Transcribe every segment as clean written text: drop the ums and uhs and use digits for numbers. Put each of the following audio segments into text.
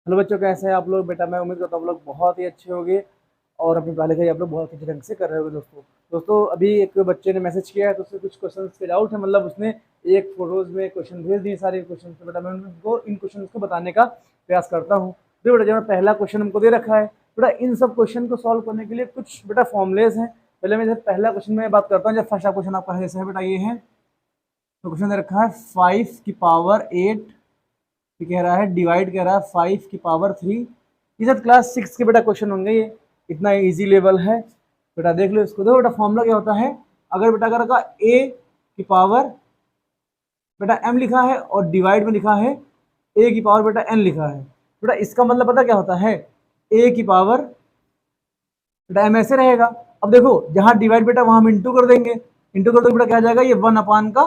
Hello बच्चों, कैसे हैं आप लोग? बेटा मैं उम्मीद करता हूँ आप लोग बहुत ही अच्छे होंगे और अपनी पढ़ाई लिखाई आप लोग बहुत अच्छे ढंग से कर रहे होंगे। दोस्तों अभी एक बच्चे ने मैसेज किया है, तो उससे कुछ क्वेश्चन के डाउट है। मतलब उसने एक फोटोज में क्वेश्चन भेज दिए सारे क्वेश्चन। तो बेटा मैं उनको इन क्वेश्चन को बताने का प्रयास करता हूँ। तो बेटा जो पहला क्वेश्चन हमको दे रखा है, बेटा इन सब क्वेश्चन को सॉल्व करने के लिए कुछ बेटा फॉर्मुलेज हैं। पहले मैं जब पहला क्वेश्चन में बात करता हूँ, जब फर्स्ट क्वेश्चन आपका जैसे है बेटा ये है, तो क्वेश्चन दे रखा है 5 की पावर 8, ये कह रहा है डिवाइड कह रहा है 5 की पावर 3। ये सब क्लास 6 के बेटा क्वेश्चन होंगे, ये इतना इजी लेवल है। बेटा देख लो इसको, देखो बेटा फॉर्मूला क्या होता है। अगर बेटा अगर का ए की पावर बेटा m लिखा है और डिवाइड में लिखा है ए की पावर बेटा n लिखा है, बेटा इसका मतलब पता क्या होता है, ए की पावर बेटा m ऐसे रहेगा। अब देखो जहां डिवाइड बेटा वहां हम इंटू कर देंगे, इंटू कर दो बेटा क्या आ जाएगा, ये 1 का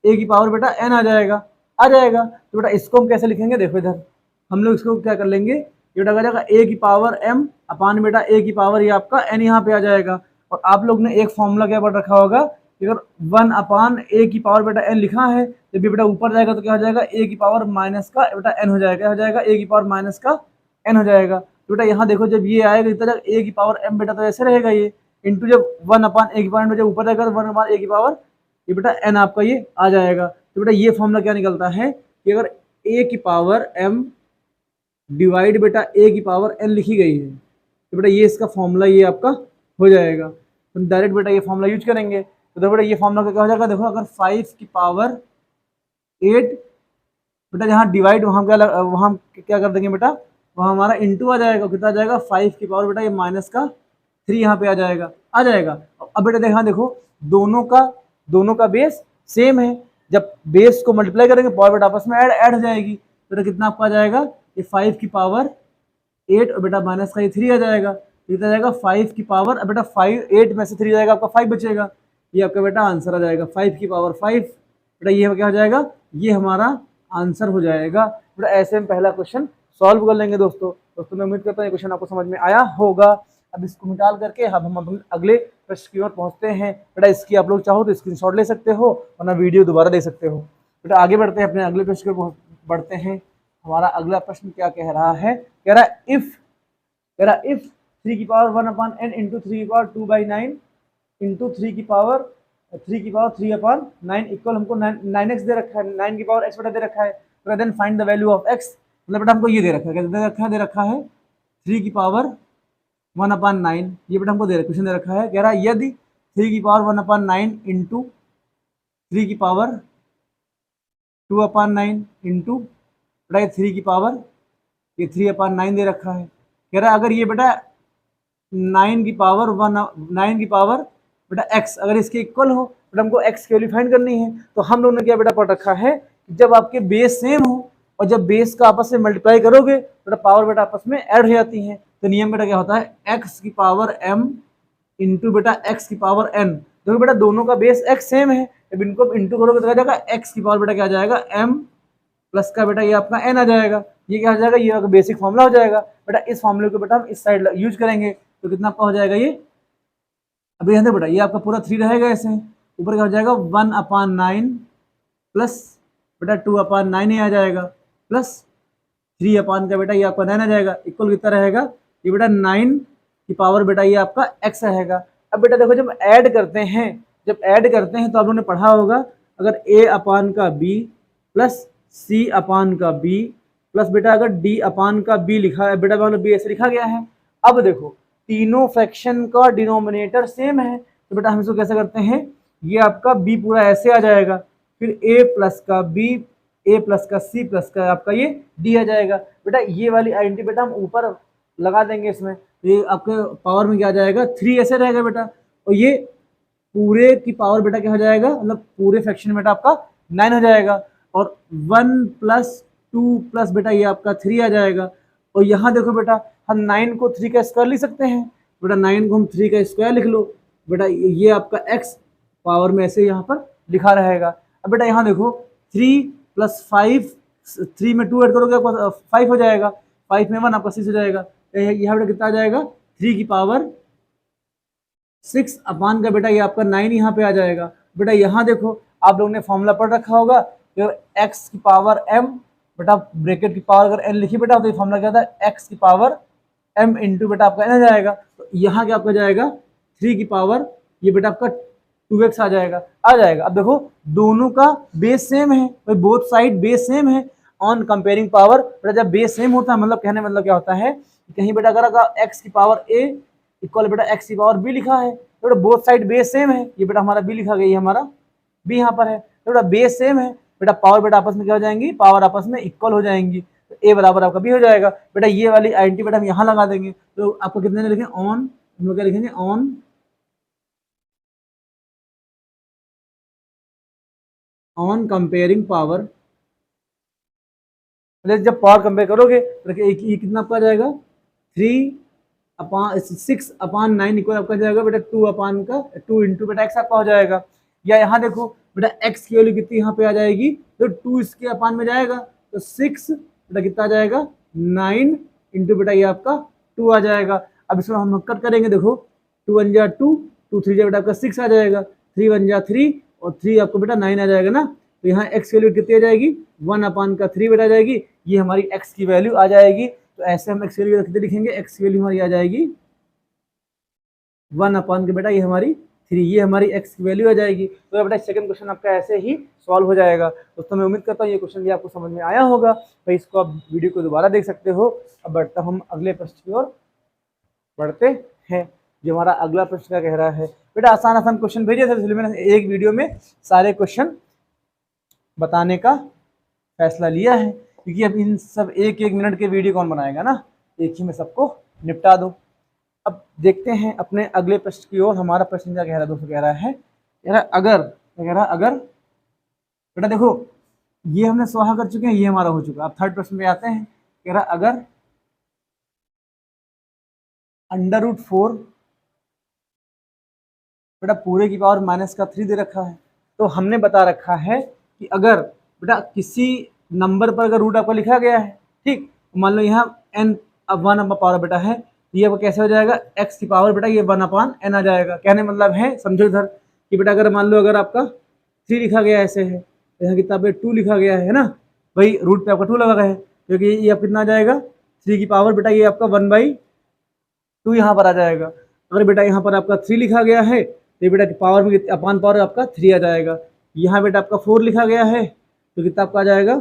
ए की पावर बेटा n आ जाएगा। तो बेटा इसको हम कैसे लिखेंगे, देखो इधर हम लोग इसको क्या कर लेंगे, ये बेटा आ जाएगा ए की पावर m अपान बेटा ए की पावर ये आपका n यहाँ पे आ जाएगा। और आप लोग ने एक फॉर्मूला क्या पढ़ रखा होगा, अगर 1 अपान ए की पावर बेटा n लिखा है, जब भी बेटा ऊपर जाएगा तो क्या हो जाएगा, ए की पावर माइनस का बेटा n हो जाएगा ए की पावर माइनस का n हो जाएगा। तो बेटा यहाँ देखो जब ये आएगा इतना ए की पावर m बेटा तो ऐसे रहेगा ये, इंटू जब 1 अपान ए की पावर जब ऊपर जाएगा तो 1 अपान ए की पावर ये बेटा n आपका ये आ जाएगा। तो बेटा ये फॉर्मूला क्या निकलता है कि अगर ए की पावर m डिवाइड बेटा ए की पावर n लिखी गई है, तो बेटा ये इसका फॉर्मूला ये आपका हो जाएगा। तो डायरेक्ट बेटा ये फॉर्मूला यूज करेंगे, तो देखो बेटा ये फॉर्मूला क्या हो जाएगा, देखो अगर 5 की पावर 8 बेटा जहाँ डिवाइड वहाँ क्या कर देंगे बेटा, वहाँ हमारा इंटू आ जाएगा, कितना आ जाएगा 5 की पावर बेटा ये माइनस का 3 यहाँ पे आ जाएगा। अब बेटा देखा देखो दोनों का बेस सेम है, जब बेस को मल्टीप्लाई करेंगे पावर बेटा आपस में ऐड हो जाएगी। बेटा कितना आपका आ जाएगा, ये 5 की पावर 8 और बेटा माइनस का ये 3 आ जाएगा। कितना आ जाएगा 5 की पावर, अब बेटा 8 में से 3 जाएगा आपका 5 बचेगा, ये आपका बेटा आंसर आ जाएगा 5 की पावर 5। बेटा ये क्या हो जाएगा, ये हमारा आंसर हो जाएगा। बेटा ऐसे हम पहला क्वेश्चन सॉल्व कर लेंगे। दोस्तों मैं उम्मीद करता हूँ ये क्वेश्चन आपको समझ में आया होगा। अब इसको निकाल करके अब हम अगले प्रश्न की ओर पहुंचते हैं। बेटा इसकी आप लोग चाहो तो स्क्रीनशॉट ले सकते हो, वरना वीडियो दोबारा देख सकते हो। बेटा आगे बढ़ते हैं, अपने अगले प्रश्न की ओर बढ़ते हैं। हमारा अगला प्रश्न क्या कह रहा है, कह रहा है इफ 3 की पावर 1 अपान n इंटू 3 की पावर 2/9 इंटू 3 की पावर 3 अपान 9 इक्वल, हमको 9x दे रखा है, 9 की पावर x बेटा दे रखा है। तो then find the value of x, मतलब बेटा हमको ये दे रखा है, क्या दे रखा है 3 की पावर 1/9, ये बेटा हमको क्वेश्चन दे रखा है। कह रहा है यदि 3 की पावर 1/9 इंटू 3 की पावर 2/9 इंटू बेटा ये 3 की पावर ये 3/9 दे रखा है। कह रहा है अगर ये बेटा 9 की पावर बेटा x अगर इसके इक्वल हो, बेटा हमको x की वैल्यू फाइंड करनी है। तो हम लोगों ने क्या बेटा पढ़ रखा है, जब आपके बेस सेम हो और जब बेस का आपस में मल्टीप्लाई करोगे बेटा पावर बेटा आपस में ऐड हो जाती है। तो नियम बेटा क्या होता है, x की पावर m इंटू बेटा x की पावर n। देखो बेटा दोनों का बेस x सेम है, जब इनको इंटू करोगे तो क्या जाएगा, x की पावर बेटा क्या आ जाएगा m प्लस का बेटा ये आपका n आ जाएगा। ये क्या हो जाएगा, ये बेसिक फॉर्मूला हो जाएगा। बेटा इस फॉर्मूले को बेटा हम इस साइड यूज करेंगे, तो कितना आपका हो जाएगा ये, अब यहाँ देखो बेटा ये आपका पूरा 3 रहेगा, ऐसे ऊपर क्या हो जाएगा 1/9 प्लस बेटा 2/9 आ जाएगा, प्लस 3 का बेटा ये आपका 9 आ जाएगा, इक्वल कितना रहेगा, ये बेटा 9 की पावर बेटा ये आपका x रहेगा। अब बेटा देखो जब ऐड करते हैं तो आप लोगों ने पढ़ा होगा, अगर a/b प्लस c/b प्लस बेटा अगर d/b लिखा है, बेटा मतलब b ऐसे लिखा गया है। अब देखो तीनों फ्रैक्शन का डिनोमिनेटर सेम है, तो बेटा हम इसको कैसे करते हैं, ये आपका b पूरा ऐसे आ जाएगा, फिर a प्लस का b, a प्लस का c प्लस का आपका ये d आ जाएगा। बेटा ये वाली आइडेंटिटी बेटा हम ऊपर लगा देंगे इसमें, तो ये आपके पावर में क्या आ जाएगा 3 ऐसे रहेगा बेटा, और ये पूरे की पावर बेटा क्या हो जाएगा, मतलब पूरे फ्रैक्शन में बेटा आपका 9 हो जाएगा, और 1 प्लस 2 प्लस बेटा ये आपका 3 आ जाएगा। और यहाँ देखो बेटा हम 9 को 3 का स्क्वायर लिख सकते हैं, बेटा 9 को हम 3 का स्क्वायर लिख लो, बेटा ये आपका x पावर में ऐसे यहाँ पर लिखा रहेगा। अब बेटा यहाँ देखो 3 प्लस 5, 3 में 2 ऐड करोगे आपका 5 हो जाएगा, 5 में 1 आपका 6 हो जाएगा। यहाँ बेटा कितना आ जाएगा 3 की पावर 6 अपान का बेटा ये आपका 9 यहाँ पे आ जाएगा। बेटा यहाँ देखो आप लोगों ने फॉर्मूला पढ़ रखा होगा, एक्स की पावर m बेटा ब्रैकेट की पावर अगर n लिखी बेटा तो ये फॉर्मूला क्या था, x की पावर m इंटू बेटा आपका n आ जाएगा। तो यहाँ क्या आपका जाएगा 3 की पावर ये बेटा आपका 2x आ जाएगा। अब देखो दोनों का बेस सेम है, भाई बोथ साइड बेस सेम है। ऑन कंपेयरिंग पावर बेटा जब बेस सेम होता है मतलब कहने मतलब क्या होता है, कहीं बेटा अगर x की पावर a इक्वल बेटा x की पावर b लिखा है तो बेटा बोथ साइड बेस सेम है, ये बेटा हमारा b लिखा गया, ये हमारा b यहाँ पर है, तो बेटा बेस सेम है बेटा पावर बेटा आपस में क्या हो जाएंगी, पावर आपस में इक्वल हो जाएंगी, तो a बराबर आपका b हो जाएगा। बेटा ये वाली आइडेंटिटी बेटा हम यहाँ लगा देंगे, तो आपको कितने लिखेंगे ऑन, हम लोग क्या लिखेंगे ऑन कंपेयरिंग पावर, जब पावर कंपेयर करोगे तो ये कितना आपका आ जाएगा 6/9 इक्वल आपका जाएगा बेटा 2 इंटू बेटा x आपका हो जाएगा। या यहाँ देखो बेटा x की वैल्यू कितनी यहाँ पे आ जाएगी, तो 2 इसके अपान में जाएगा तो 6 बेटा कितना आ जाएगा 9 इंटू बेटा ये आपका 2 आ जाएगा। अब इसमें हम कट करेंगे, देखो 2 1 जा 2, 2 3 जा बेटा आपका 6 आ जाएगा, 3 1 जा 3 और 3 आपको बेटा 9 आ जाएगा ना। तो यहाँ x की वैल्यू कितनी आ जाएगी 1/3 बेटा आ जाएगी, ये हमारी x की वैल्यू आ जाएगी। तो ऐसे हम x की वैल्यू कितने लिखेंगे, x की वैल्यू हमारी आ जाएगी 1 के बेटा ये हमारी 3, ये हमारी x की वैल्यू आ जाएगी। तो बेटा सेकंड क्वेश्चन आपका ऐसे ही सॉल्व हो जाएगा। दोस्तों मैं उम्मीद करता हूँ ये क्वेश्चन भी आपको समझ में आया होगा, भाई इसको आप वीडियो को दोबारा देख सकते हो। अब बढ़ता हम अगले प्रश्न की ओर बढ़ते हैं, जो हमारा अगला प्रश्न क्या कह रहा है। बेटा आसान आसान क्वेश्चन भेजे थे, इसलिए मैंने एक वीडियो में सारे क्वेश्चन बताने का फैसला लिया है, क्योंकि अब इन सब एक मिनट के वीडियो कौन बनाएगा ना, एक ही में सबको निपटा दो। अब देखते हैं अपने अगले प्रश्न की ओर। हमारा प्रश्न क्या कह रहा है दोस्तों, कह रहा है अगर बेटा देखो ये हमने स्वाहा कर चुके हैं, ये हमारा हो चुका। अब थर्ड प्रश्न पे आते हैं, कह रहा अगर √4 बेटा पूरे की पावर -3 दे रखा है, तो हमने बता रखा है कि अगर बेटा किसी नंबर पर अगर रूट आपका लिखा गया है, ठीक, मान लो यहाँ n अब 1 पावर बेटा है, ये अब कैसे हो जाएगा x की पावर बेटा ये 1/n आ जाएगा। कहने मतलब है समझो इधर कि बेटा अगर मान लो अगर आपका 3 लिखा गया ऐसे है, तो यहाँ कितना पे 2 लिखा गया है ना, भाई रूट पे आपका 2 लगा है, क्योंकि ये अब कितना आ जाएगा 3 की पावर बेटा ये आपका 1/2 यहाँ पर आ जाएगा। अगर बेटा यहाँ पर आपका 3 लिखा गया है तो बेटा पावर में अपान पावर आपका 3 आ जाएगा। यहाँ बेटा आपका 4 लिखा गया है तो कितना आपका आ जाएगा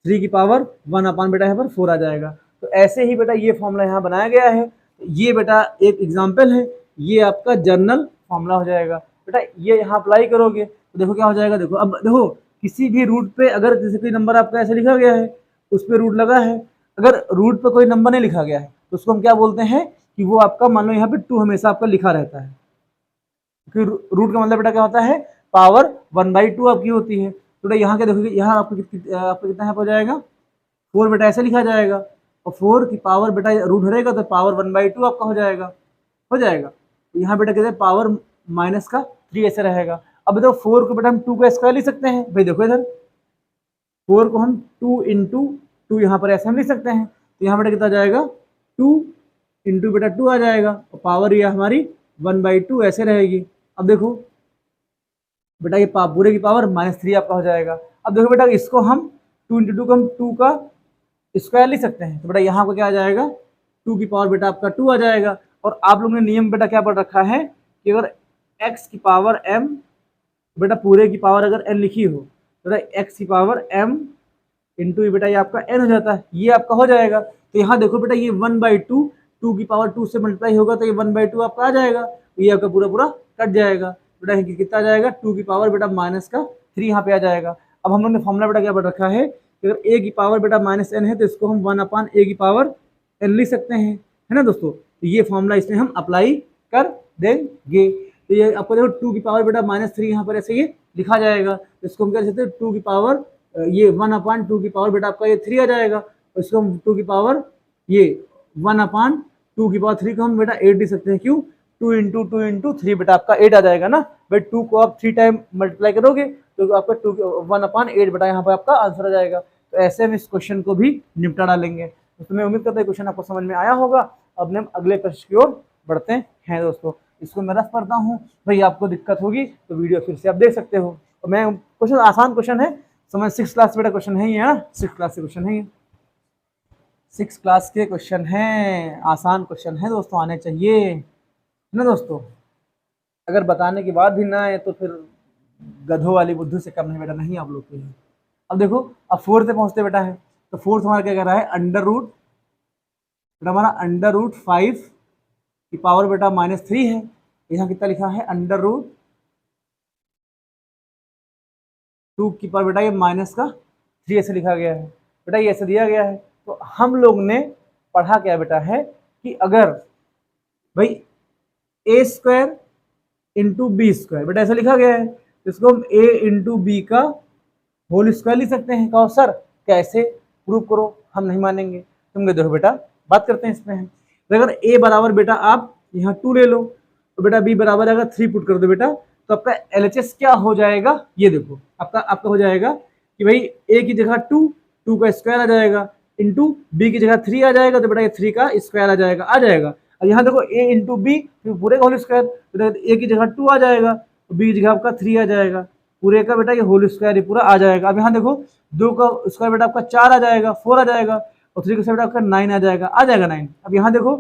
3 की पावर 1 बेटा यहाँ पर 4 आ जाएगा। तो ऐसे ही बेटा ये फॉर्मूला यहाँ बनाया गया है। ये बेटा एक एग्जाम्पल है, ये आपका जर्नल फॉर्मूला हो जाएगा। बेटा ये यहाँ अप्लाई करोगे तो देखो क्या हो जाएगा, देखो अब देखो किसी भी रूट पे अगर जैसे कोई नंबर आपका ऐसे लिखा गया है उस पर रूट लगा है, अगर रूट पे कोई नंबर नहीं लिखा गया है तो उसको हम क्या बोलते हैं कि वो आपका मान लो यहाँ पे 2 हमेशा आपका लिखा रहता है, क्योंकि रूट का मतलब बेटा क्या होता है पावर 1/2 आपकी होती है। तो बेटा यहाँ क्या देखोगे, यहाँ आपको कितना यहाँ पर जाएगा 4 बेटा ऐसे लिखा जाएगा, और 4 की पावर बेटा रूट रहेगा तो पावर 1/2 आपका हो जाएगा। तो यहाँ बेटा कहते हैं पावर -3 ऐसे रहेगा। अब देखो 4 को बेटा हम 2 का स्क्वायर लिख सकते हैं, भाई देखो इधर 4 को हम 2 इंटू 2 यहाँ पर ऐसे हम लिख सकते हैं, तो यहाँ बेटा कितना जाएगा 2 इंटू बेटा 2 आ जाएगा, और पावर ये हमारी 1/2 ऐसे रहेगी। अब देखो बेटा ये पूरे की पावर -3 आपका हो जाएगा। अब देखो बेटा इसको हम 2 इंटू 2 को हम 2 का स्क्वायर लिख सकते हैं, तो बेटा यहाँ को क्या आ जाएगा 2 की पावर बेटा आपका 2 आ जाएगा। और आप लोगों ने नियम बेटा क्या पढ़ रखा है कि अगर x की पावर m बेटा पूरे की पावर अगर n लिखी हो तो बेटा x की पावर m इंटू बेटा ये आपका n हो जाता है, ये आपका हो जाएगा। तो यहाँ देखो बेटा ये 1/2 2 की पावर 2 से मल्टीप्लाई होगा तो ये 1/2 आपका आ जाएगा, तो ये आपका पूरा कट जाएगा। बेटा कितना आ जाएगा 2 की पावर बेटा -3 यहाँ पे आ जाएगा। अब हम लोग ने फॉर्मूला बेटा क्या पढ़ रखा है कि अगर a की पावर बेटा -n है तो इसको हम 1/a की पावर n लिख सकते हैं, है ना दोस्तों। तो ये फॉर्मूला इसमें हम अप्लाई कर देंगे। तो ये आपको देखो 2 की पावर बेटा -3 यहाँ पर ऐसे ये लिखा जाएगा, तो इसको हम क्या लिख सकते हैं 2 की पावर ये 1/2 की पावर बेटा आपका ये 3 आ जाएगा, और इसको हम 2 की पावर ये 1/2 की पावर 3 को हम बेटा 8 लिख सकते हैं। क्यों 2 इंटू 2 इंटू 3 बेटा आपका 8 आ जाएगा ना, भाई 2 को आप 3 टाइम मल्टीप्लाई करोगे तो आपका 1/8 बेटा यहाँ पर आपका आंसर आ जाएगा। तो ऐसे हम इस क्वेश्चन को भी निपटा डालेंगे। तो मैं उम्मीद करता हूँ क्वेश्चन आपको समझ में आया होगा। अब हम अगले प्रश्न की ओर बढ़ते हैं दोस्तों। इसको मैं रफ पढ़ता हूँ, भाई आपको दिक्कत होगी तो वीडियो फिर से आप देख सकते हो। तो मैं क्वेश्चन आसान क्वेश्चन है, समझ 6 क्लास बेटा क्वेश्चन है ये, 6 क्लास के क्वेश्चन है ये, 6 क्लास के क्वेश्चन हैं, आसान क्वेश्चन है दोस्तों, आने चाहिए, है ना दोस्तों। अगर बताने के बाद भी ना आए तो फिर गधों वाली बुद्धि से कम है बेटा, नहीं आप लोग के लिए। अब देखो, अब फोर्थ पे पहुंचते बेटा है, तो फोर्थ हमारा क्या कर रहा है, अंडर रूट बेटा, हमारा अंडर रूट 5 की पावर बेटा -3 है। यहाँ कितना लिखा है, अंडर रूट 2 की पावर बेटा ये -3 ऐसे लिखा गया है बेटा, ये ऐसे दिया गया है। तो हम लोग ने पढ़ा क्या बेटा है कि अगर भाई a² इंटू b² बेटा ऐसा लिखा गया है, तो इसको हम a इंटू बी का होल स्क्वायर लिख सकते हैं। कहो सर कैसे, प्रूव करो, हम नहीं मानेंगे। तुम देखो बेटा, बात करते हैं इसमें। तो अगर a बराबर बेटा आप यहाँ 2 ले लो, तो बेटा b बराबर अगर 3 पुट कर दो बेटा, तो आपका LHS क्या हो जाएगा, ये देखो आपका हो जाएगा कि भाई a की जगह 2 का स्क्वायर आ जाएगा, इंटू b की जगह 3 आ जाएगा, तो बेटा ये 3 का स्क्वायर आ जाएगा। और यहाँ देखो a इंटू बी, पूरे का होल स्क्वायर, तो a की जगह 2 आ जाएगा, b की जगह आपका 3 आ जाएगा, पूरे का बेटा ये होल स्क्वायर ही पूरा आ जाएगा। अब यहाँ देखो 2 का स्क्वायर बेटा आपका 4 आ जाएगा, 4 आ जाएगा, और 3 का स्क्वायर बेटा आपका 9 आ जाएगा, 9। अब यहाँ देखो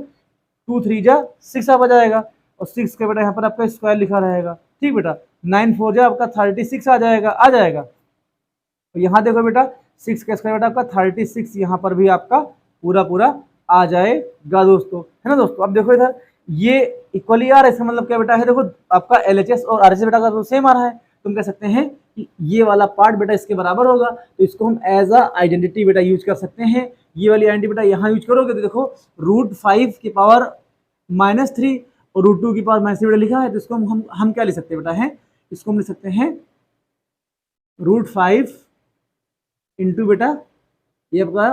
2 3 जा 6 आ जाएगा, और 6 का बेटा यहाँ पर आपका स्क्वायर लिखा रहेगा, ठीक बेटा। 9 4 जा आपका 36 आ जाएगा। तो यहाँ देखो बेटा 6 का स्क्वायर बेटा आपका 36, यहाँ पर भी आपका पूरा आ जाएगा दोस्तों, है ना दोस्तों। अब देखो इधर ये इक्वली आ रहा है, इसका मतलब क्या बेटा है, देखो आपका LHS और RHS बेटा का तो सेम आ रहा है। तुम कह सकते हैं कि ये वाला पार्ट बेटा इसके बराबर होगा, तो इसको हम एज अ आइडेंटिटी बेटा यूज कर सकते हैं। ये वाली आइडेंटिटी बेटा यहाँ यूज करोगे तो देखो √5 की पावर -3 और √2 की पावर -3 बेटा लिखा है, तो इसको हम क्या लिख सकते हैं बेटा है, इसको हम लिख सकते हैं √5 इंटू बेटा ये आपका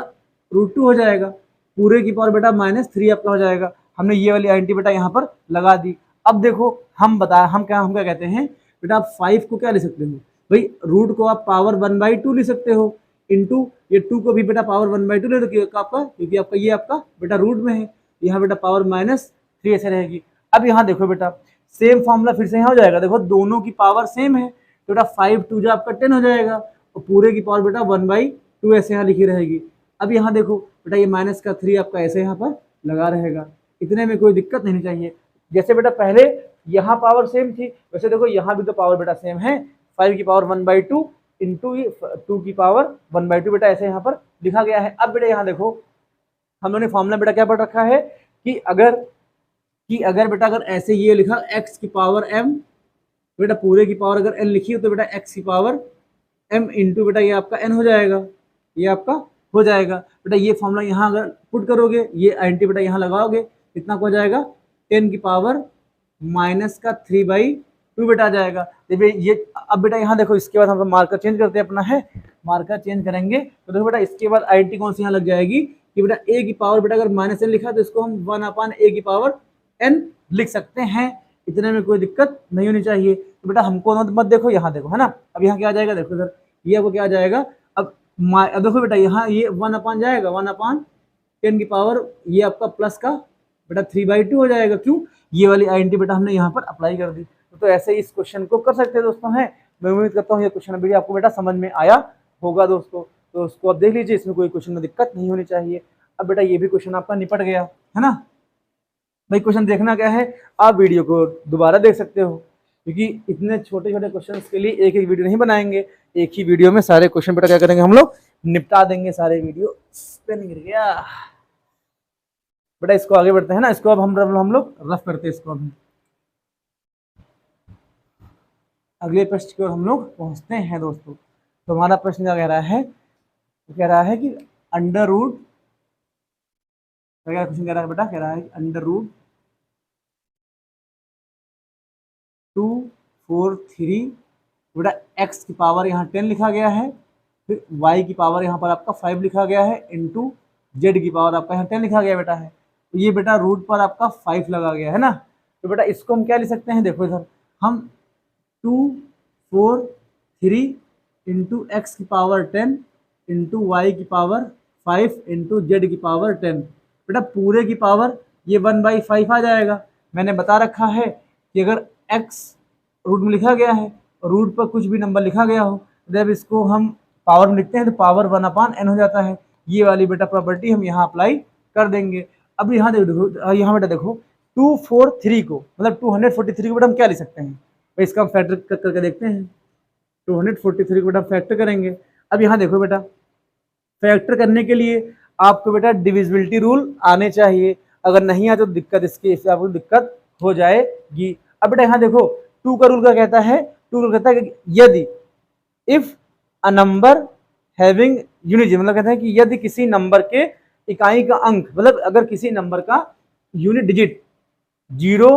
√2 हो जाएगा, पूरे की पावर बेटा -3 आपका हो जाएगा। हमने ये वाली आइडेंटिटी बेटा यहाँ पर लगा दी। अब देखो हम क्या कहते हैं बेटा, आप 5 को क्या ले सकते हो भाई, रूट को आप पावर 1/2 ले सकते हो, इंटू ये 2 को भी बेटा पावर 1/2 ले दो आपका, क्योंकि आपका ये आपका बेटा रूट में है, यहाँ बेटा पावर -3 ऐसे रहेगी। अब यहाँ देखो बेटा सेम फॉर्मूला फिर से यहाँ हो जाएगा, देखो दोनों की पावर सेम है, तो बेटा 5 2 जो आपका 10 हो जाएगा, और पूरे की पावर बेटा 1/2 ऐसे यहाँ लिखी रहेगी। अब यहाँ देखो बेटा ये -3 आपका ऐसे यहाँ पर लगा रहेगा, इतने में कोई दिक्कत नहीं चाहिए। जैसे बेटा पहले यहाँ पावर सेम थी, वैसे देखो यहाँ भी तो पावर बेटा सेम है, 5 की पावर 1/2 इंटू 2 की पावर 1/2 बेटा ऐसे यहाँ पर लिखा गया है। अब बेटा यहाँ देखो हम लोगों ने फॉर्मूला बेटा क्या पढ़ रखा है कि अगर बेटा अगर ऐसे ये लिखा x की पावर m, बेटा पूरे की पावर अगर n लिखी हो तो बेटा x की पावर m इंटू बेटा ये आपका n हो जाएगा, ये आपका हो जाएगा। बेटा ये फॉर्मूला यहाँ अगर पुट करोगे, ये आइडेंटिटी बेटा यहाँ लगाओगे, कितना हो जाएगा 10 की पावर -3/2 बेटा आ जाएगा। ये अब बेटा यहाँ देखो इसके बाद हम मार्कर चेंज करते हैं अपना, है मार्कर चेंज करेंगे तो देखो बेटा इसके बाद आइडेंटिटी कौन सी यहाँ लग जाएगी कि बेटा a की पावर बेटा अगर -n लिखा है तो इसको हम 1/a की पावर n लिख सकते हैं, इतने में कोई दिक्कत नहीं होनी चाहिए। तो बेटा हमको मत देखो, यहाँ देखो, है ना। अब यहाँ क्या आ जाएगा, देखो इधर ये आपको क्या आ जाएगा, अब देखो बेटा यहाँ ये 1 जाएगा, 1/10 की पावर ये आपका प्लस का बेटा 3/2 हो जाएगा। क्यों, ये वाली आइडेंटिटी बेटा हमने यहाँ पर अप्लाई कर दी। तो ऐसे इस क्वेश्चन को कर सकते हैं दोस्तों, है। मैं उम्मीद करता हूँ ये क्वेश्चन वीडियो आपको बेटा समझ में आया होगा दोस्तों, तो उसको आप देख लीजिए, इसमें कोई क्वेश्चन में दिक्कत नहीं होनी चाहिए। अब बेटा ये भी क्वेश्चन आपका निपट गया, है ना भाई। क्वेश्चन देखना क्या है, आप वीडियो को दोबारा देख सकते हो, क्योंकि इतने छोटे छोटे क्वेश्चन के लिए एक एक वीडियो नहीं बनाएंगे, एक ही वीडियो में सारे क्वेश्चन बेटा क्या करेंगे हम लोग निपटा देंगे सारे वीडियो। पेन गिर गया बेटा, इसको आगे बढ़ते हैं ना, इसको अब हम लोग रफ करते हैं इसको। अभी अगले प्रश्न की ओर हम लोग पहुंचते हैं दोस्तों। तो हमारा प्रश्न क्या कह रहा है, कह रहा है कि अंडर रूट, क्वेश्चन कह रहा है बेटा, कह रहा है अंडर रूट 2 4 3 बेटा x की पावर यहाँ 10 लिखा गया है, फिर y की पावर यहाँ पर आपका 5 लिखा गया है, इंटू z की पावर आपका यहाँ 10 लिखा गया बेटा है। तो ये बेटा रूट पर आपका 5 लगा गया है ना। तो बेटा इसको हम क्या लिख सकते हैं, देखो इधर हम 2 4 3 इंटू x की पावर 10 इंटू y की पावर 5 इंटू z की पावर 10, बेटा पूरे की पावर ये 1/5 आ जाएगा। मैंने बता रखा है कि अगर x रूट में लिखा गया है और रूट पर कुछ भी नंबर लिखा गया हो, जब इसको हम पावर में लिखते हैं तो पावर 1/n हो जाता है। ये वाली बेटा प्रॉपर्टी हम यहाँ अप्लाई कर देंगे। अब यहाँ देखो, यहाँ बेटा देखो 243 को मतलब 243 को बेटा हम क्या लिख सकते हैं, तो इसका हम फैक्टर करके देखते हैं। 243 को बेटा फैक्टर करेंगे। अब यहाँ देखो बेटा, फैक्टर करने के लिए आपको बेटा डिविजिबिलिटी रूल आने चाहिए, अगर नहीं आए तो दिक्कत इससे आपको दिक्कत हो जाएगी। अब बेटा यहाँ देखो 2 का रूल क्या कहता है, 2 रूल कहता है कि यदि if a number having unit, मतलब कहता है कि यदि किसी नंबर के इकाई का अंक, मतलब अगर किसी नंबर का यूनिट डिजिट 0,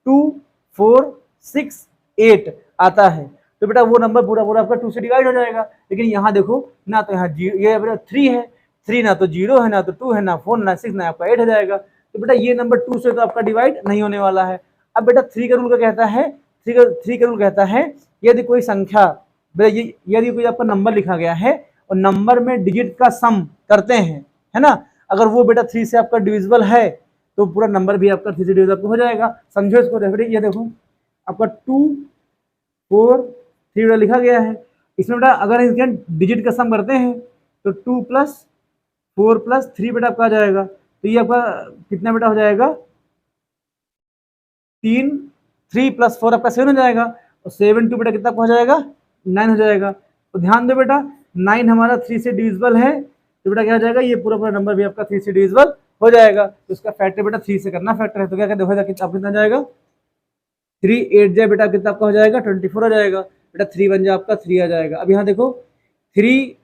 2, 4, 6, 8 आता है तो बेटा वो नंबर पूरा पूरा आपका 2 से डिवाइड हो जाएगा। लेकिन यहाँ देखो ना तो यहाँ ये बेटा 3 है, 3 ना तो 0 है, ना तो 2 है, ना 4, ना 6, ना आपका 8 हो जाएगा। तो बेटा ये नंबर 2 से तो आपका डिवाइड नहीं होने वाला है। अब बेटा 3 का रूल क्या कहता है, 3 का रूल कहता है यदि कोई संख्या, यदि कोई आपका नंबर लिखा गया है और नंबर में डिजिट का सम करते हैं, है ना, अगर वो बेटा 3 से आपका डिविजिबल है तो पूरा नंबर भी आपका 3 से डिविजिबल हो जाएगा। समझो इसको। ये देखो आपका 2, 4, 3 लिखा गया है। इसमें बेटा अगर इसके डिजिट का सम करते हैं तो 2 + 4 + 3 बेटा आपका आ जाएगा। तो ये आपका कितना बेटा हो जाएगा, 3 + 4 आपका 7 हो जाएगा, और 7 2 बेटा कितना हो जाएगा, 9 हो जाएगा। तो ध्यान दो बेटा 9 हमारा 3 से डिविजिबल है, तो बेटा क्या हो जाएगा, ये पूरा पूरा नंबर भी आपका 3 से डिविजिबल हो जाएगा। तो इसका फैक्टर बेटा 3 से करना फैक्टर है, तो क्या देखो कितना जाएगा, 3 8 जाए बेटा कितना आपका हो जाएगा, 24 हो जाएगा। बेटा 3 1 जा आपका 3 आ जाएगा। अब यहाँ देखो 3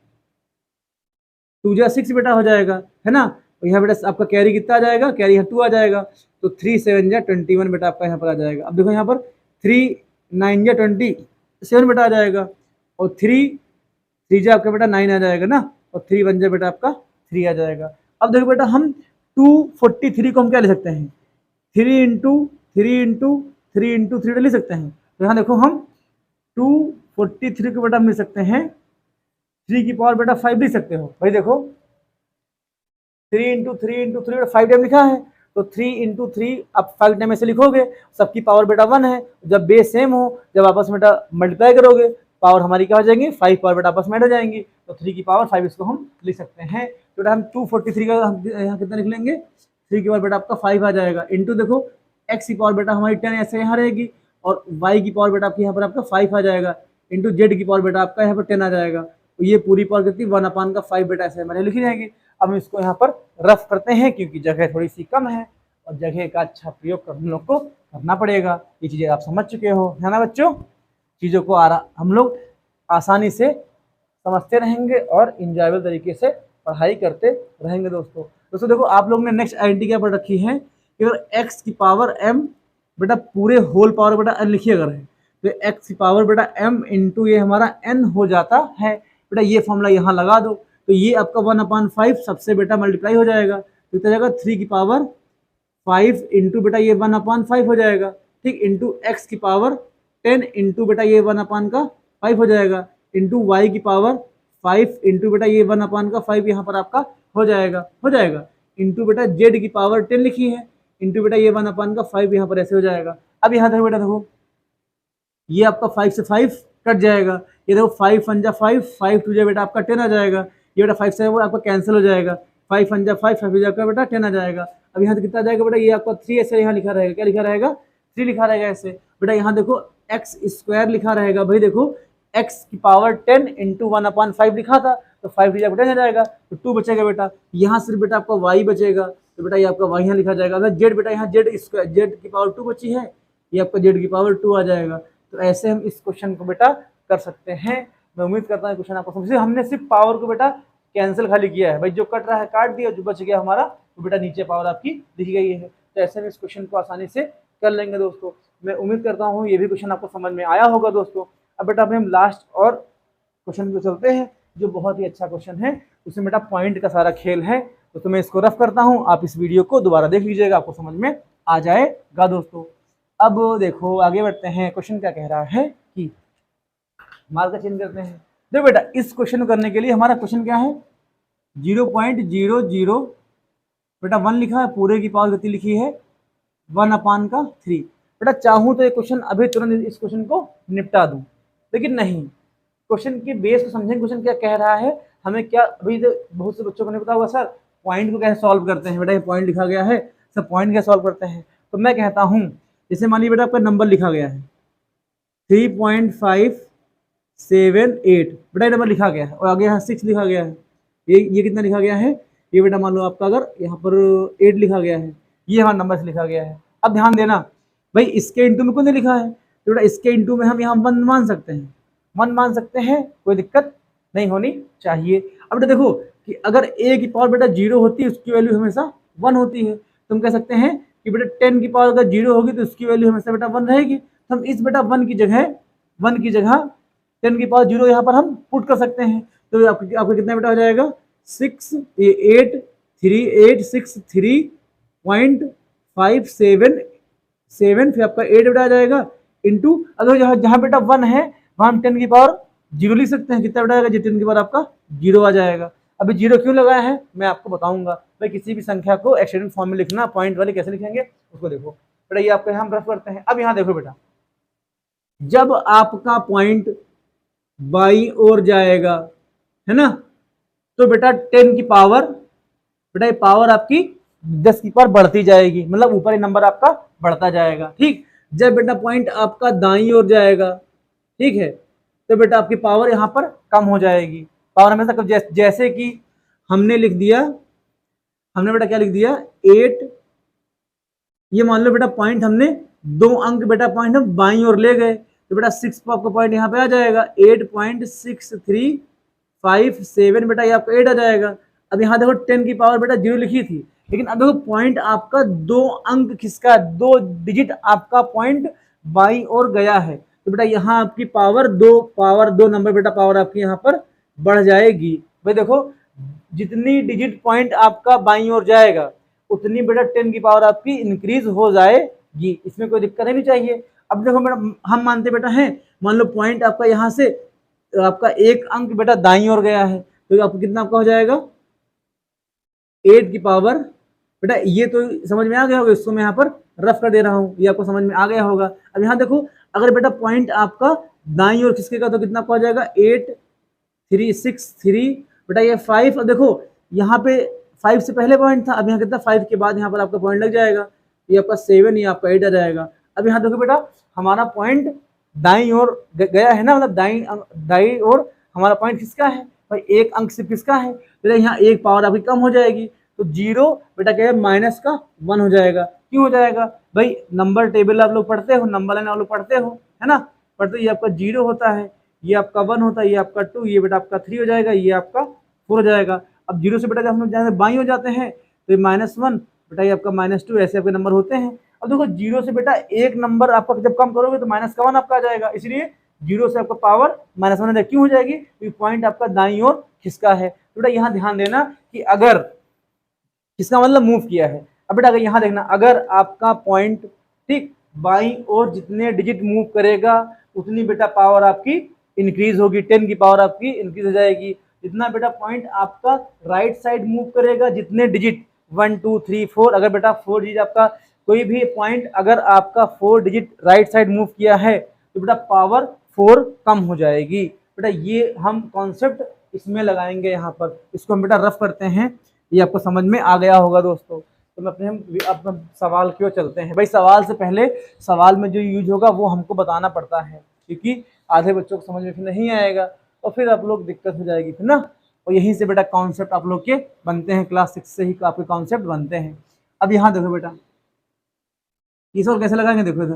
2 जा 6 बेटा हो जाएगा, है ना। तो यहाँ बेटा आपका कैरी कितना आ जाएगा, कैरी यहाँ 2 आ जाएगा। तो 3 7 जा 21 बेटा आपका यहाँ पर आ जाएगा। अब देखो यहाँ पर 3 9 जा 27 बेटा आ जाएगा, और 3 जा आपका बेटा 9 आ जाएगा ना, और 3 1 जा बेटा आपका 3 आ जाएगा। अब देखो बेटा हम 243 को हम क्या ले सकते हैं, 3 × 3 × 3 × 3 ले सकते हैं। तो यहाँ देखो हम 243 को बेटा हम ले सकते हैं 3 की पावर बेटा 5 लिख सकते हो। भाई देखो 3 × 3 × 3 5 टाइम लिखा है, तो 3 × 3 आप 5 टाइम ऐसे लिखोगे, सबकी पावर बेटा 1 है। जब बेस सेम हो, जब आपस में बेटा मल्टीप्लाई करोगे, पावर हमारी क्या हो जाएंगी, 5 पावर बेटा आपस में हो जाएंगी। तो 3 की पावर 5 इसको हम लिख सकते हैं। तो बेटा हम 243 का हम यहाँ कितना लिख लेंगे, 3 की पावर बेटा आपका 5 आ जाएगा। इंटू देखो x की पावर बेटा हमारी 10 ऐसे यहाँ रहेगी, और y की पावर बेटा आपकी यहाँ पर आपका 5 आ जाएगा। इंटू z की पावर बेटा आपका यहाँ पर 10 आ जाएगा। तो ये पूरी पावर कितनी, 1/5 बेटा ऐसे हमारे लिखी जाएगी। अब हम इसको यहाँ पर रफ करते हैं, क्योंकि जगह थोड़ी सी कम है और जगह का अच्छा प्रयोग हम लोग को करना पड़ेगा। ये चीज़ें आप समझ चुके हो, है ना बच्चों। चीज़ों को हम लोग आसानी से समझते रहेंगे और इंजॉयबल तरीके से पढ़ाई करते रहेंगे। दोस्तों देखो आप लोग ने नेक्स्ट आइडेंटिटी क्या पढ़ रखी है कि अगर x की पावर m बेटा पूरे होल पावर बेटा n लिखिए अगर है, तो x की पावर बेटा m इंटू ये हमारा n हो जाता है। बेटा ये फॉर्मूला यहाँ लगा दो, तो ये आपका 1/5 सबसे बेटा मल्टीप्लाई हो जाएगा, तो इतना जाएगा 3 की पावर 5 इंटू बेटा ये 1/5 हो जाएगा, ठीक, इंटू x की पावर 10 इंटू बेटा ये 1/5 हो जाएगा, इंटू y की पावर 5 इंटू बेटा ये 1/5 यहाँ पर आपका हो जाएगा, इंटू बेटा z की पावर 10 लिखी है, इंटू बेटा ये 1/5 यहाँ पर ऐसे हो जाएगा। अब यहाँ देखो बेटा देखो ये आपका 5 से 5 कट जाएगा, ये देखो 5 1 जा 5, 5 2 जा बेटा आपका 10 आ जाएगा, ये बेटा 5 से वो आपका कैंसिल हो जाएगा, 5 1 जा 5, 5 जाकर बेटा 10 आ जाएगा। अब यहाँ से कितना जाएगा बेटा, ये आपका 3 ऐसे यहाँ लिखा रहेगा, क्या लिखा रहेगा, 3 लिखा रहेगा ऐसे। बेटा यहाँ देखो x² लिखा रहेगा, भाई देखो x की पावर 10 इंटू 1/5 लिखा था, तो 5 जाकर 10 आ जाएगा, तो 2 बचेगा बेटा। यहाँ सिर्फ बेटा आपका y बचेगा, तो बेटा ये आपका y यहाँ लिखा जाएगा। अगर z बेटा यहाँ z की पावर 2 बची है, ये आपका z की पावर 2 आ जाएगा। तो ऐसे हम इस क्वेश्चन को बेटा कर सकते हैं। मैं उम्मीद करता हूँ क्वेश्चन आपको समझ, हमने सिर्फ पावर को बेटा कैंसिल खाली किया है, भाई जो कट रहा है काट दिया, जो बच गया हमारा तो बेटा नीचे पावर आपकी लिखी गई है। तो ऐसे हम इस क्वेश्चन को आसानी से कर लेंगे दोस्तों। मैं उम्मीद करता हूँ ये भी क्वेश्चन आपको समझ में आया होगा दोस्तों। अब बेटा अभी हम लास्ट और क्वेश्चन को चलते हैं, जो बहुत ही अच्छा क्वेश्चन है, उसमें बेटा पॉइंट का सारा खेल है। तो मैं इसको रफ करता हूँ, आप इस वीडियो को दोबारा देख लीजिएगा, आपको समझ में आ जाएगा दोस्तों। अब देखो आगे बढ़ते हैं, क्वेश्चन क्या कह रहा है कि मार्कर चेंज करते हैं। देखो बेटा इस क्वेश्चन को करने के लिए हमारा क्वेश्चन क्या है, 0.00 बेटा 1 लिखा है, पूरे की पावर कितनी लिखी है 1/3। बेटा चाहूँ तो ये क्वेश्चन अभी तुरंत इस क्वेश्चन को निपटा दूं, लेकिन नहीं, क्वेश्चन के बेस को समझेंगे, क्वेश्चन क्या कह रहा है, हमें क्या, अभी बहुत से बच्चों को नहीं पता होगा सर पॉइंट को कैसे सॉल्व करते हैं। बेटा ये पॉइंट लिखा गया है, सर पॉइंट कैसे सॉल्व करते हैं। तो मैं कहता हूँ, जैसे मान लीजिए बेटा आपका नंबर लिखा गया है 3.578, बेटा ये नंबर लिखा गया है और आगे यहाँ 6 लिखा गया है। ये कितना लिखा गया है, ये बेटा मान लो आपका अगर यहाँ पर 8 लिखा गया है, ये हमारा नंबर से लिखा गया है। अब ध्यान देना भाई, इसके इंटू में कौन लिखा है, तो बेटा इसके इंटू में हम यहाँ 1 मान सकते हैं, 1 मान सकते हैं, कोई दिक्कत नहीं होनी चाहिए। अब बेटा देखो कि अगर a की पावर बेटा 0 होती है, उसकी वैल्यू हमेशा 1 होती है। तुम कह सकते हैं कि बेटा 10 की पावर अगर 0 होगी तो उसकी वैल्यू हमेशा बेटा 1 रहेगी। तो हम इस बेटा 1 की जगह 10 की पावर 0 यहाँ पर हम पुट कर सकते हैं। तो आपका कितना बेटा हो जाएगा 68363.577, फिर आपका 8 बेटा आ जाएगा इंटू, अगर जहाँ बेटा 1 है वहाँ हम 10 की पावर 0 लिख सकते हैं। कितना बेटा आएगा, 10 की पावर आपका 0 आ जाएगा। अभी 0 क्यों लगाया है मैं आपको बताऊंगा। भाई किसी भी संख्या को एक्सटेंडेड फॉर्म में लिखना, पॉइंट वाले कैसे लिखेंगे उसको देखो बेटा। ये आपका यहाँ रफ करते हैं। अब यहाँ देखो बेटा, जब आपका पॉइंट बाई ओर जाएगा है ना, तो बेटा 10 की पावर, बेटा ये पावर आपकी 10 की पावर बढ़ती जाएगी, मतलब ऊपर ही नंबर आपका बढ़ता जाएगा। ठीक, जब बेटा पॉइंट आपका दाईं ओर जाएगा, ठीक है, तो बेटा आपकी पावर यहाँ पर कम हो जाएगी। पावर हमेशा जैसे कि हमने लिख दिया, हमने बेटा क्या लिख दिया 8, ये मान लो बेटा पॉइंट हमने 2 अंक बेटा पॉइंट हम बाईं ओर ले गए, तो बेटा 6 पर आपका पॉइंट यहाँ पे आ जाएगा 8.6357, बेटा ये आपका 8 आ जाएगा। अब यहाँ देखो 10 की पावर बेटा 0 लिखी थी, लेकिन अब देखो पॉइंट आपका 2 अंक खिसका, 2 डिजिट आपका पॉइंट बाईं ओर गया है, तो बेटा यहाँ आपकी पावर 2 नंबर बेटा पावर आपकी यहाँ पर बढ़ जाएगी। भाई देखो जितनी डिजिट पॉइंट आपका बाईं ओर जाएगा उतनी बेटा 10 की पावर आपकी इंक्रीज हो जाएगी, इसमें कोई दिक्कत नहीं चाहिए। अब देखो बेटा हम मानते बेटा हैं, मान लो पॉइंट आपका यहाँ से आपका 1 अंक बेटा दाईं ओर गया है, तो आपको कितना आपका हो जाएगा 8 की पावर, बेटा ये तो समझ में आ गया होगा, इसको मैं यहाँ पर रफ कर दे रहा हूँ, ये आपको समझ में आ गया होगा। अब यहाँ देखो अगर बेटा पॉइंट आपका दाईं ओर खिसकेगा तो कितना आपका हो जाएगा 8363, बेटा ये 5, और देखो यहाँ पे 5 से पहले पॉइंट था, अब यहाँ कितना 5 के बाद यहाँ पर आपका पॉइंट लग जाएगा, ये आपका 7, ये आपका 8 आ जाएगा। अब यहाँ देखो बेटा हमारा पॉइंट दाईं ओर गया है ना, मतलब दाईं ओर हमारा पॉइंट किसका है भाई, 1 अंक से किसका है, तो यहाँ 1 पावर आपकी कम हो जाएगी, तो 0 बेटा क्या है माइनस का 1 हो जाएगा। क्यों हो जाएगा भाई, नंबर टेबल आप लोग पढ़ते हो, नंबर लाइन आप लोग पढ़ते हो है ना, पढ़ते, ये आपका 0 होता है, ये आपका 1 होता है, ये आपका 2, ये बेटा आपका 3 हो जाएगा, ये आपका 4 हो जाएगा। अब 0 से बेटा जब हम जहाँ बाईं हो जाते हैं तो ये -1, बेटा ये आपका -2, ऐसे आपके नंबर होते हैं। अब देखो 0 से बेटा 1 नंबर आपका जब कम करोगे तो -1 आपका आ जाएगा, इसलिए 0 से आपका पावर -1 क्यों हो जाएगी, क्योंकि पॉइंट आपका दाईं ओर खिसका है। तो बेटा यहाँ ध्यान देना कि अगर किसका मतलब मूव किया है। अब बेटा अगर यहाँ देखना, अगर आपका पॉइंट ठीक बाईं ओर जितने डिजिट मूव करेगा उतनी बेटा पावर आपकी इंक्रीज होगी, 10 की पावर आपकी इंक्रीज हो जाएगी। जितना बेटा पॉइंट आपका राइट साइड मूव करेगा, जितने डिजिट 1 2 3 4, अगर बेटा 4 डिजिट आपका कोई भी पॉइंट अगर आपका 4 डिजिट राइट साइड मूव किया है तो बेटा पावर 4 कम हो जाएगी। बेटा ये हम कॉन्सेप्ट इसमें लगाएंगे यहाँ पर, इसको हम बेटा रफ करते हैं, ये आपको समझ में आ गया होगा दोस्तों। तो मैं अपना सवाल की ओर चलते हैं। भाई सवाल से पहले सवाल में जो यूज होगा वो हमको बताना पड़ता है, क्योंकि आधे बच्चों को समझ में फिर नहीं आएगा और फिर आप लोग दिक्कत हो जाएगी फिर ना। और यहीं से बेटा कॉन्सेप्ट आप लोग के बनते हैं, क्लास 6 से ही आपके कॉन्सेप्ट बनते हैं। अब यहाँ देखो बेटा इस और कैसे लगाएंगे, देखो इधर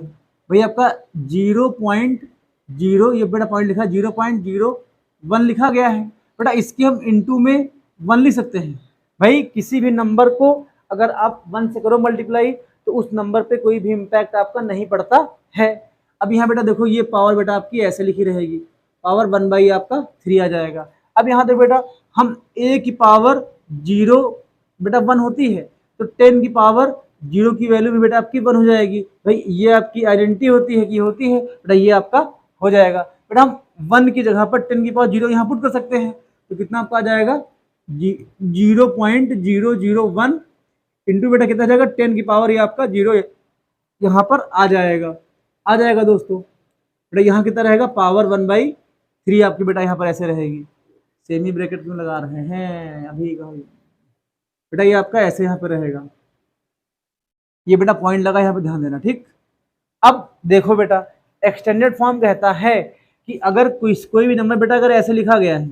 भाई आपका 0.0, ये बेटा पॉइंट लिखा 0.01 लिखा गया है, बेटा इसके हम इंटू में 1 लिख सकते हैं। भाई किसी भी नंबर को अगर आप 1 से करो मल्टीप्लाई तो उस नंबर पे कोई भी इम्पैक्ट आपका नहीं पड़ता है। अब यहाँ बेटा देखो ये पावर बेटा आपकी ऐसे लिखी रहेगी, पावर 1 आपका 3 आ जाएगा। अब यहाँ देखो बेटा हम a की पावर 0 बेटा 1 होती है, तो 10 की पावर 0 की वैल्यू भी बेटा आपकी 1 हो जाएगी। भाई ये आपकी आइडेंटिटी होती है कि होती है, बेटा ये आपका हो जाएगा। बेटा हम 1 की जगह पर 10 की पावर 0 यहाँ पुट कर सकते हैं, तो कितना आपका आ जाएगा 0.001 इंटू बेटा कितना जाएगा 10 की पावर ये आपका 0 यहाँ पर आ जाएगा दोस्तों। बेटा यहाँ कितना रहेगा पावर 1/10, 3 आपकी बेटा यहाँ पर ऐसे रहेगी। सेमी ब्रैकेट क्यों लगा रहे हैं अभी बेटा, ये आपका ऐसे यहाँ पे रहेगा, ये बेटा पॉइंट लगा, यहाँ पे ध्यान देना, ठीक। अब देखो बेटा, एक्सटेंडेड फॉर्म कहता है कि अगर कोई भी नंबर बेटा अगर ऐसे लिखा गया है,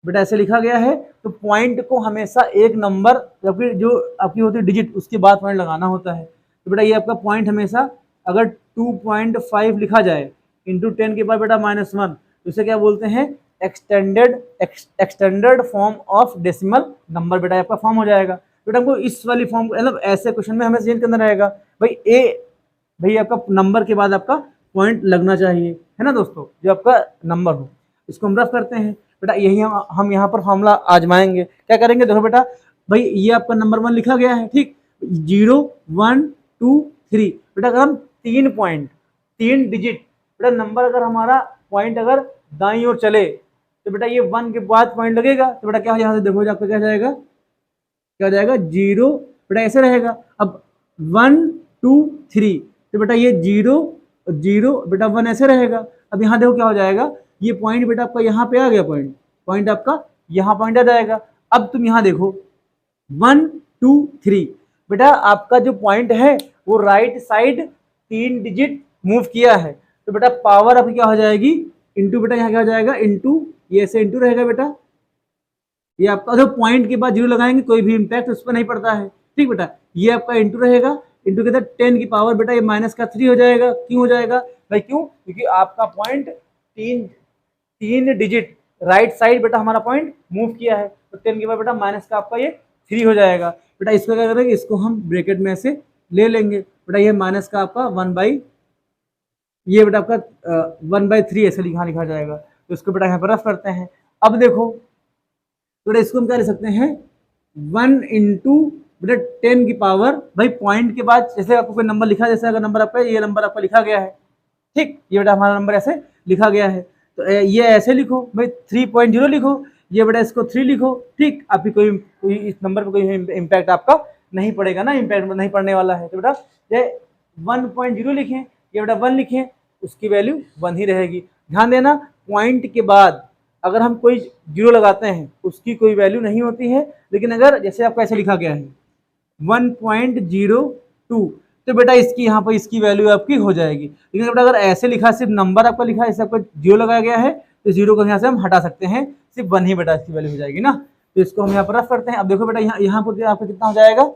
बेटा ऐसे लिखा गया है, तो पॉइंट को हमेशा एक नंबर या फिर जो आपकी होती है डिजिट उसके बाद पॉइंट लगाना होता है। तो बेटा ये आपका पॉइंट हमेशा अगर 2.5 लिखा जाए इंटू 10 के बाद बेटा -1, तो इसे क्या बोलते हैं, extended form of decimal number बेटा आपका फॉर्म हो जाएगा। बेटा हमको इस वाली फॉर्म मतलब ऐसे क्वेश्चन में हमें चेंज करना रहेगा भाई आपका नंबर के बाद आपका पॉइंट लगना चाहिए, है ना दोस्तों, जो आपका नंबर हो। इसको हम रफ करते हैं बेटा, यही हम यहाँ पर फॉर्मूला आजमाएंगे। क्या करेंगे, देखो बेटा, भाई ये आपका नंबर 1 लिखा गया है, ठीक, 0 1 2 3। बेटा अगर हम 3 डिजिट बेटा नंबर अगर हमारा पॉइंट अगर दाईं ओर चले तो बेटा ये 1 के बाद पॉइंट लगेगा, तो बेटा क्या हो, यहाँ से देखो आपका क्या जाएगा, क्या हो जाएगा, 0 बेटा ऐसे रहेगा। अब 1 2 3, तो बेटा ये 0 0 बेटा 1 ऐसे रहेगा। अब यहाँ देखो क्या हो जाएगा, ये पॉइंट बेटा आपका यहाँ पे आ गया, पॉइंट आपका यहाँ पॉइंट आ जाएगा। अब तुम यहाँ देखो 1 2 3, बेटा आपका जो पॉइंट है वो राइट साइड 3 डिजिट मूव किया है, तो बेटा पावर आपकी क्या हो जाएगी, इंटू बेटा यहाँ क्या हो जाएगा, इंटू, ये ऐसे इंटू रहेगा बेटा, ये आपका जो पॉइंट के बाद 0 लगाएंगे कोई भी इंपैक्ट उस पर नहीं पड़ता है, ठीक बेटा, ये आपका इंटू रहेगा, इंटू के साथ 10 की पावर बेटा ये -3 हो जाएगा। क्यों हो जाएगा भाई, क्यों, क्योंकि आपका पॉइंट तीन डिजिट राइट साइड बेटा हमारा पॉइंट मूव किया है, तो 10 के बाद बेटा माइनस का आपका ये 3 हो जाएगा। बेटा इसको क्या करेंगे, इसको हम ब्रैकेट में से ले लेंगे, बेटा ये माइनस का आपका 1/, ये बेटा आपका 1/3 ऐसे लिखा जाएगा। तो इसको बेटा यहाँ पर रफ करते हैं। अब देखो बेटा इसको हम क्या ले सकते हैं, 1 इंटू बेटा 10 की पावर, भाई पॉइंट के बाद जैसे आपको कोई नंबर लिखा, जैसे अगर नंबर आपका ये नंबर आपका लिखा गया है, ठीक, ये बेटा हमारा नंबर ऐसे लिखा गया है, तो ये ऐसे लिखो भाई 3.0 लिखो, ये बेटा इसको 3 लिखो, ठीक, आपकी कोई इस नंबर पर कोई इम्पैक्ट आपका नहीं पड़ेगा ना, इम्पैक्ट नहीं पड़ने वाला है। तो बेटा ये 1.0 लिखें, ये बेटा 1 लिखें, उसकी वैल्यू 1 ही रहेगी। ध्यान देना, पॉइंट के बाद अगर हम कोई 0 लगाते हैं उसकी कोई वैल्यू नहीं होती है, लेकिन अगर जैसे आपको ऐसे लिखा गया है 1.02, तो बेटा इसकी यहाँ पर इसकी वैल्यू आपकी हो जाएगी। लेकिन बेटा अगर ऐसे लिखा, सिर्फ नंबर आपका लिखा है, ऐसे आपका 0 लगाया गया है, तो 0 को यहाँ से हम हटा सकते हैं, सिर्फ 1 ही बेटा इसकी वैल्यू हो जाएगी ना। तो इसको हम यहाँ पर रफ करते हैं। अब देखो बेटा यहाँ पर आपका कितना हो जाएगा,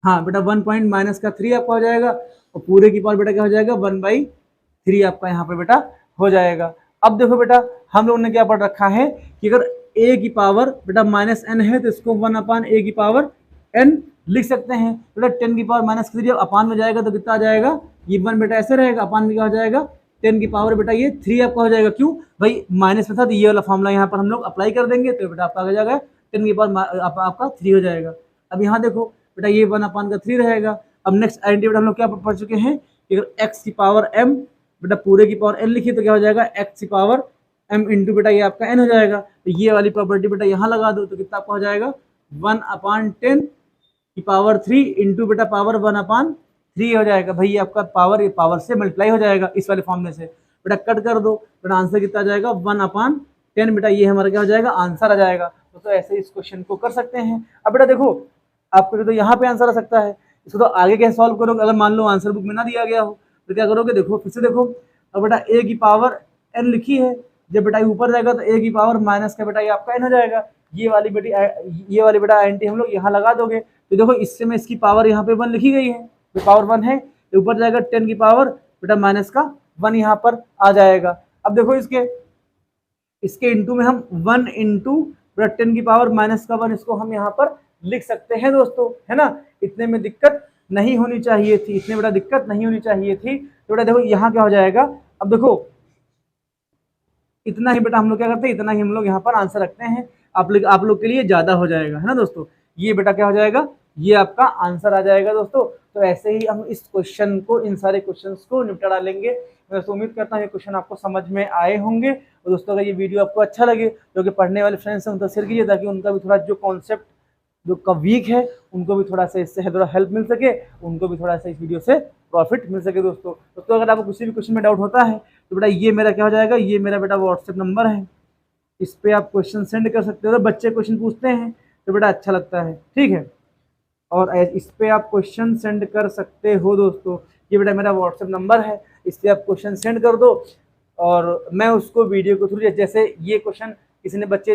हाँ बेटा 1.-3 आपका हो जाएगा, और पूरे की पावर बेटा क्या हो जाएगा, 1/3 आपका यहाँ पर बेटा हो जाएगा। अब देखो बेटा हम लोगों ने क्या पढ़ रखा है कि अगर a की पावर बेटा -n है तो इसको 1/a की पावर n लिख सकते हैं। बेटा 10 की पावर -3 जब अपान में जाएगा तो कितना आ जाएगा, ये 1 बेटा ऐसे रहेगा, अपान में क्या हो जाएगा, 10 की पावर बेटा ये 3 आपका हो जाएगा। क्यों भाई, माइनस में था तो ये वाला फॉर्मूला यहाँ पर हम लोग अप्लाई कर देंगे, तो बेटा आपका आ जाएगा 10 की पावर आपका 3 हो जाएगा। अब यहाँ देखो बेटा ये 1/3 रहेगा। अब नेक्स्ट आइडेंटिटी बेटा हम लोग क्या पढ़ चुके हैं कि अगर x की पावर m बेटा पूरे की पावर n लिखिए तो क्या हो जाएगा, x की पावर m इंटू बेटा ये आपका n हो जाएगा। तो ये वाली प्रॉपर्टी बेटा यहाँ लगा दो तो कितना आपका हो जाएगा, 1/10 की पावर 3 इंटू बेटा पावर 1/3 हो जाएगा। भाई ये आपका पावर, ये पावर से मल्टीप्लाई हो जाएगा इस वाले फॉर्मूले से। बेटा कट कर दो, बेटा आंसर कितना आ जाएगा, 1/10 बेटा ये हमारा क्या हो जाएगा, आंसर आ जाएगा। तो ऐसे इस क्वेश्चन को कर सकते हैं। अब बेटा देखो आपको तो यहाँ पे आंसर आ सकता है, इसको तो आगे कैसे सॉल्व करोगे, अगर मान लो आंसर बुक में ना दिया गया हो तो क्या करोगे, देखो फिर से देखो। अब बेटा a की पावर n लिखी है, जब बेटा ऊपर जाएगा तो a की पावर माइनस का बेटा ये आपका n हो जाएगा। ये वाली बेटा आइडेंटिटी हम लोग यहाँ लगा दोगे तो देखो इससे में इसकी पावर यहाँ पे 1 लिखी गई है, तो पावर 1 है, तो ऊपर जाएगा 10 की पावर बेटा माइनस का 1 यहाँ पर आ जाएगा। अब देखो इसके इंटू में हम 1 इंटू बेटा 10 की पावर माइनस का 1 इसको हम यहाँ पर लिख सकते हैं दोस्तों, है ना। इतने में दिक्कत नहीं होनी चाहिए थी, इतने बेटा दिक्कत नहीं होनी चाहिए थी। तो बेटा देखो यहाँ क्या हो जाएगा, अब देखो इतना ही बेटा हम लोग क्या करते हैं, इतना ही हम लोग यहाँ पर आंसर रखते हैं, आप लोग के लिए ज्यादा हो जाएगा, है ना दोस्तों। ये बेटा क्या हो जाएगा, ये आपका आंसर आ जाएगा दोस्तों। तो ऐसे ही हम इस क्वेश्चन को, इन सारे क्वेश्चंस को निपटा डालेंगे। मैं तो उम्मीद करता हूँ ये क्वेश्चन आपको समझ में आए होंगे। और दोस्तों अगर ये वीडियो आपको अच्छा लगे, जो कि पढ़ने वाले फ्रेंड्स हैं उनका शेयर कीजिए, ताकि उनका भी थोड़ा जो कॉन्सेप्ट जो का वीक है उनको भी थोड़ा सा इससे थोड़ा हेल्प मिल सके, उनको भी थोड़ा सा इस वीडियो से प्रॉफिट मिल सके। दोस्तों अगर आपको किसी भी क्वेश्चन में डाउट होता है तो बेटा ये मेरा क्या हो जाएगा, ये मेरा बेटा व्हाट्सएप नंबर है, इस पर आप क्वेश्चन सेंड कर सकते हो। तो बच्चे क्वेश्चन पूछते हैं तो बेटा अच्छा लगता है, ठीक है, और इस पे आप क्वेश्चन सेंड कर सकते हो। दोस्तों ये बेटा मेरा व्हाट्सएप नंबर है, इस पर आप क्वेश्चन सेंड कर दो और मैं उसको वीडियो के थ्रू, जैसे ये क्वेश्चन किसी बच्चे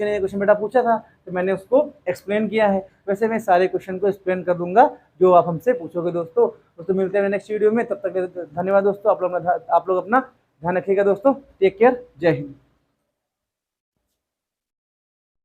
ने ये क्वेश्चन बेटा पूछा था तो मैंने उसको एक्सप्लेन किया है, वैसे मैं सारे क्वेश्चन को एक्सप्लेन कर दूंगा जो आप हमसे पूछोगे। दोस्तों मिलते हैं नेक्स्ट वीडियो में, तब तक धन्यवाद दोस्तों। आप लोग अपना ध्यान रखिएगा दोस्तों, टेक केयर, जय हिंद।